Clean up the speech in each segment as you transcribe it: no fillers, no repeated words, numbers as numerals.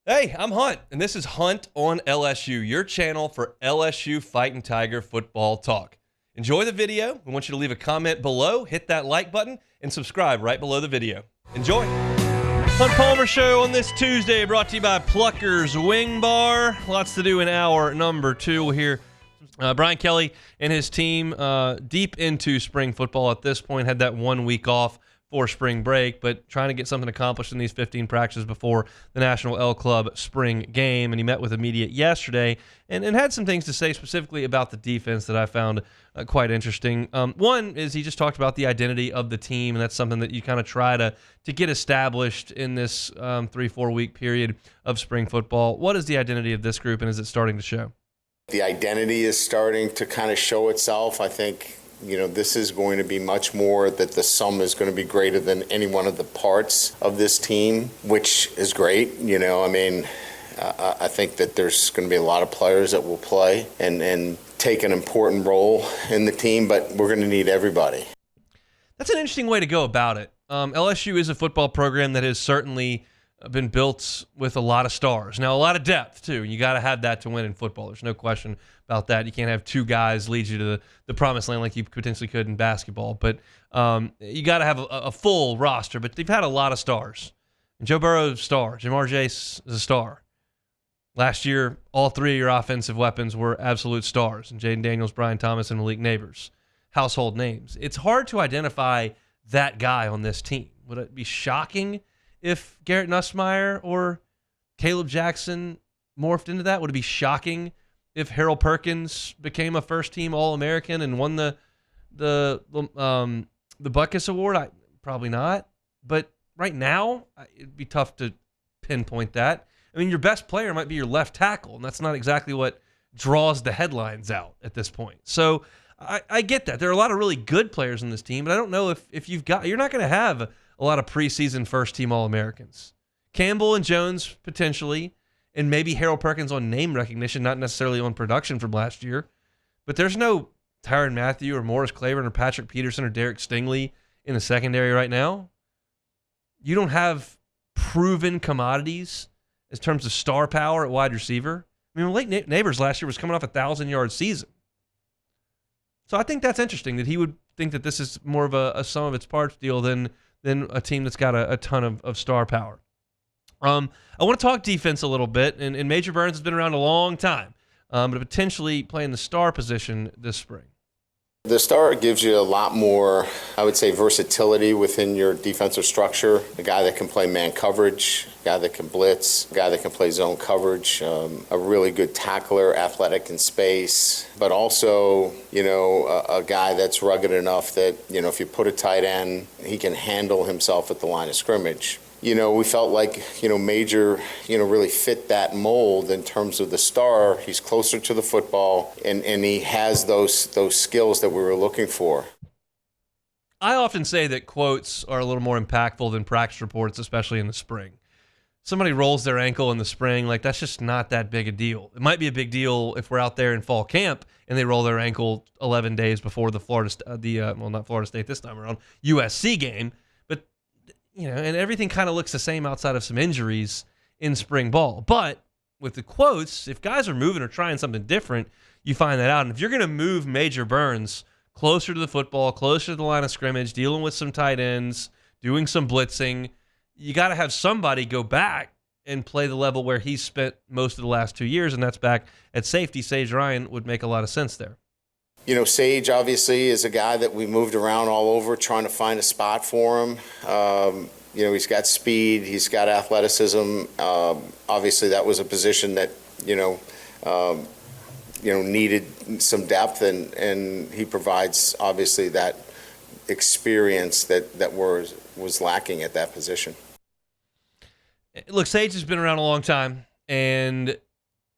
Hey, I'm Hunt, and this is Hunt on LSU, your channel for LSU Fighting Tiger football talk. Enjoy the video. We want you to leave a comment below, hit that like button, and subscribe right below the video. Enjoy. Hunt Palmer Show on this Tuesday, brought to you by Plucker's Wing Bar. Lots to do in hour number 2. We'll hear Brian Kelly and his team deep into spring football at this point. Had that 1 week off for spring break, but trying to get something accomplished in these 15 practices before the National L Club spring game. And he met with the media yesterday and had some things to say specifically about the defense that I found quite interesting. One is he just talked about the identity of the team, and that's something that you kind of try to get established in this 3-4 week period of spring football. What is the identity of this group, and is it starting to show? The identity is starting to kind of show itself. I think this is going to be much more that the sum is going to be greater than any one of the parts of this team, which is great. I think that there's going to be a lot of players that will play and take an important role in the team, but we're going to need everybody. That's an interesting way to go about it. LSU is a football program that has certainly been built with a lot of stars. Now, a lot of depth, too. You got to have that to win in football. There's no question about that. You can't have two guys lead you to the promised land like you potentially could in basketball. But you got to have a full roster. But they've had a lot of stars. And Joe Burrow is a star. Jamar Chase is a star. Last year, all three of your offensive weapons were absolute stars. And Jaden Daniels, Brian Thomas, and Malik Neighbors. Household names. It's hard to identify that guy on this team. Would it be shocking if Garrett Nussmeier or Caleb Jackson morphed into that? Would it be shocking if Harold Perkins became a first-team All-American and won the Butkus Award? Probably not. But right now, it'd be tough to pinpoint that. I mean, your best player might be your left tackle, and that's not exactly what draws the headlines out at this point. So I get that. There are a lot of really good players in this team, but I don't know if you're not going to have a lot of preseason first-team All-Americans. Campbell and Jones, potentially, and maybe Harold Perkins on name recognition, not necessarily on production from last year. But there's no Tyrann Mathieu or Morris Claiborne or Patrick Peterson or Derek Stingley in the secondary right now. You don't have proven commodities in terms of star power at wide receiver. I mean, Malik Neighbors last year was coming off a 1,000-yard season. So I think that's interesting that he would think that this is more of a sum of its parts deal than a team that's got a ton of star power. I want to talk defense a little bit, and Major Burns has been around a long time, but potentially playing the star position this spring. The star gives you a lot more, I would say, versatility within your defensive structure. A guy that can play man coverage, a guy that can blitz, a guy that can play zone coverage, a really good tackler, athletic in space, but also, a guy that's rugged enough that, if you put a tight end, he can handle himself at the line of scrimmage. We felt like, Major, really fit that mold in terms of the star. He's closer to the football, and he has those skills that we were looking for. I often say that quotes are a little more impactful than practice reports, especially in the spring. Somebody rolls their ankle in the spring, like that's just not that big a deal. It might be a big deal if we're out there in fall camp and they roll their ankle 11 days before the not Florida State this time around, USC game. And everything kind of looks the same outside of some injuries in spring ball. But with the quotes, if guys are moving or trying something different, you find that out. And if you're going to move Major Burns closer to the football, closer to the line of scrimmage, dealing with some tight ends, doing some blitzing, you got to have somebody go back and play the level where he's spent most of the last 2 years, and that's back at safety. Sage Ryan would make a lot of sense there. Sage obviously is a guy that we moved around all over trying to find a spot for him. He's got speed, he's got athleticism. Obviously, that was a position that needed some depth, and he provides obviously that experience that was lacking at that position. Look, Sage has been around a long time, and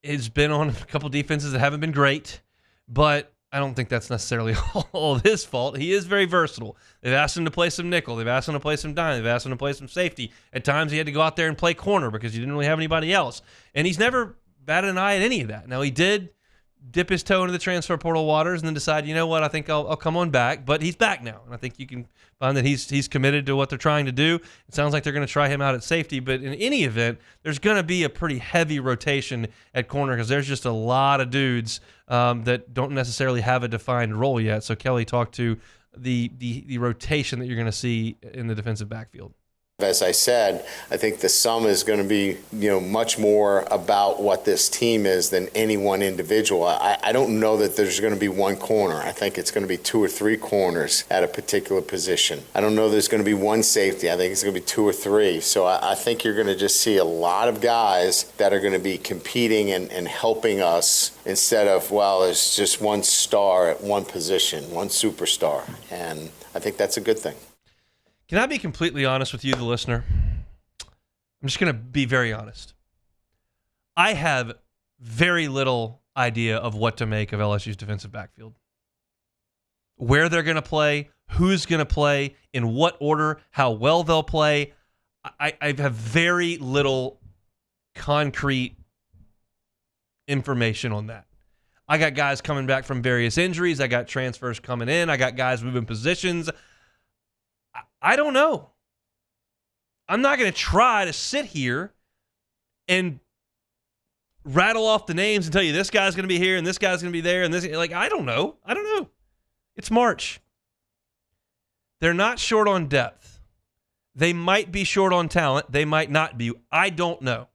has been on a couple defenses that haven't been great, but I don't think that's necessarily all of his fault. He is very versatile. They've asked him to play some nickel. They've asked him to play some dime. They've asked him to play some safety. At times he had to go out there and play corner because he didn't really have anybody else. And he's never batted an eye at any of that. Now he did dip his toe into the transfer portal waters and then decide, you know what, I think I'll come on back. But he's back now, and I think you can find that he's committed to what they're trying to do. It sounds like they're going to try him out at safety, but in any event, there's going to be a pretty heavy rotation at corner because there's just a lot of dudes that don't necessarily have a defined role yet. So Kelly talked to the rotation that you're going to see in the defensive backfield. As I said, I think the sum is going to be, much more about what this team is than any one individual. I don't know that there's going to be one corner. I think it's going to be 2 or 3 corners at a particular position. I don't know there's going to be one safety. I think it's going to be 2 or 3. So I think you're going to just see a lot of guys that are going to be competing and helping us instead of, there's just one star at one position, one superstar. And I think that's a good thing. Can I be completely honest with you, the listener? I'm just going to be very honest. I have very little idea of what to make of LSU's defensive backfield. Where they're going to play, who's going to play, in what order, how well they'll play. I have very little concrete information on that. I got guys coming back from various injuries. I got transfers coming in. I got guys moving positions. I don't know. I'm not going to try to sit here and rattle off the names and tell you this guy's going to be here and this guy's going to be there and this. I don't know. It's March. They're not short on depth. They might be short on talent. They might not be. I don't know.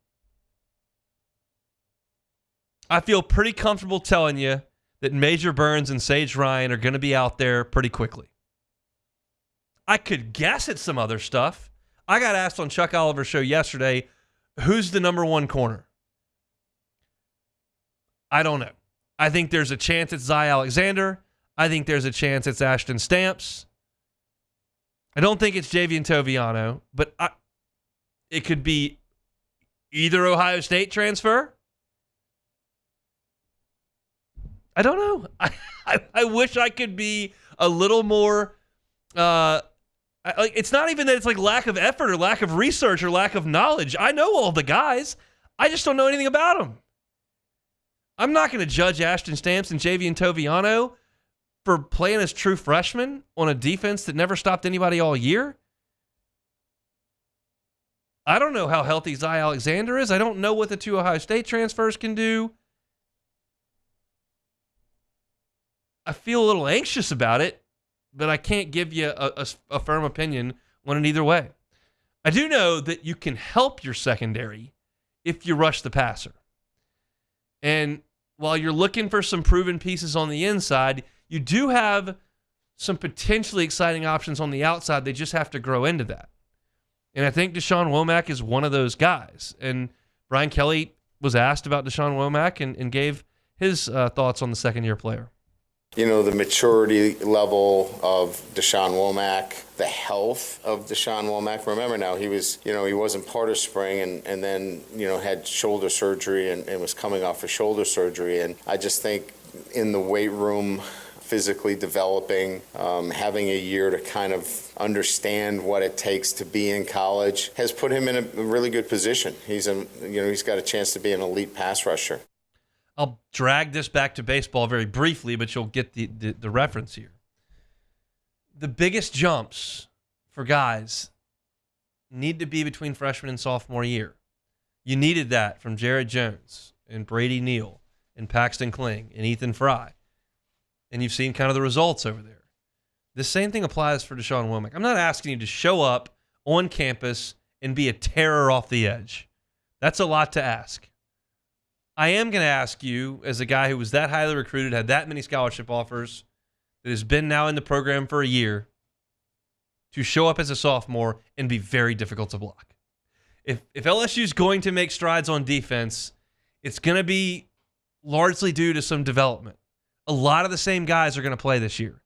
I feel pretty comfortable telling you that Major Burns and Sage Ryan are going to be out there pretty quickly. I could guess at some other stuff. I got asked on Chuck Oliver's show yesterday, who's the number 1 corner? I don't know. I think there's a chance it's Zy Alexander. I think there's a chance it's Ashton Stamps. I don't think it's Javian Toviano, but it could be either Ohio State transfer. I don't know. I wish I could be a little more... it's not even that it's like lack of effort or lack of research or lack of knowledge. I know all the guys. I just don't know anything about them. I'm not going to judge Ashton Stamps and Javian Toviano for playing as true freshmen on a defense that never stopped anybody all year. I don't know how healthy Zy Alexander is. I don't know what the 2 Ohio State transfers can do. I feel a little anxious about it, but I can't give you a firm opinion on it either way. I do know that you can help your secondary if you rush the passer. And while you're looking for some proven pieces on the inside, you do have some potentially exciting options on the outside. They just have to grow into that. And I think DeShawn Womack is one of those guys. And Brian Kelly was asked about DeShawn Womack and gave his thoughts on the second-year player. The maturity level of DeShawn Womack, the health of DeShawn Womack. Remember now, he was, he wasn't part of spring and then, had shoulder surgery and was coming off of shoulder surgery. And I just think in the weight room, physically developing, having a year to kind of understand what it takes to be in college has put him in a really good position. He's got a chance to be an elite pass rusher. I'll drag this back to baseball very briefly, but you'll get the reference here. The biggest jumps for guys need to be between freshman and sophomore year. You needed that from Jared Jones and Brady Neal and Paxton Kling and Ethan Fry. And you've seen kind of the results over there. The same thing applies for DeShawn Womack. I'm not asking you to show up on campus and be a terror off the edge. That's a lot to ask. I am going to ask you, as a guy who was that highly recruited, had that many scholarship offers, that has been now in the program for a year, to show up as a sophomore and be very difficult to block. If LSU is going to make strides on defense, it's going to be largely due to some development. A lot of the same guys are going to play this year.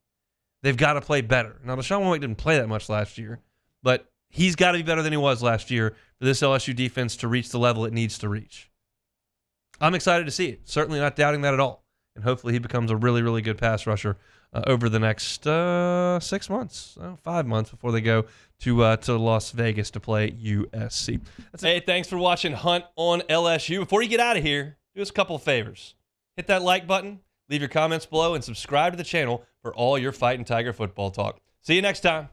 They've got to play better. Now, DeShawn Womack didn't play that much last year, but he's got to be better than he was last year for this LSU defense to reach the level it needs to reach. I'm excited to see it. Certainly not doubting that at all. And hopefully he becomes a really, really good pass rusher over the next 6 months, 5 months before they go to Las Vegas to play USC. Hey, thanks for watching Hunt on LSU. Before you get out of here, do us a couple of favors. Hit that like button, leave your comments below, and subscribe to the channel for all your Fighting Tiger football talk. See you next time.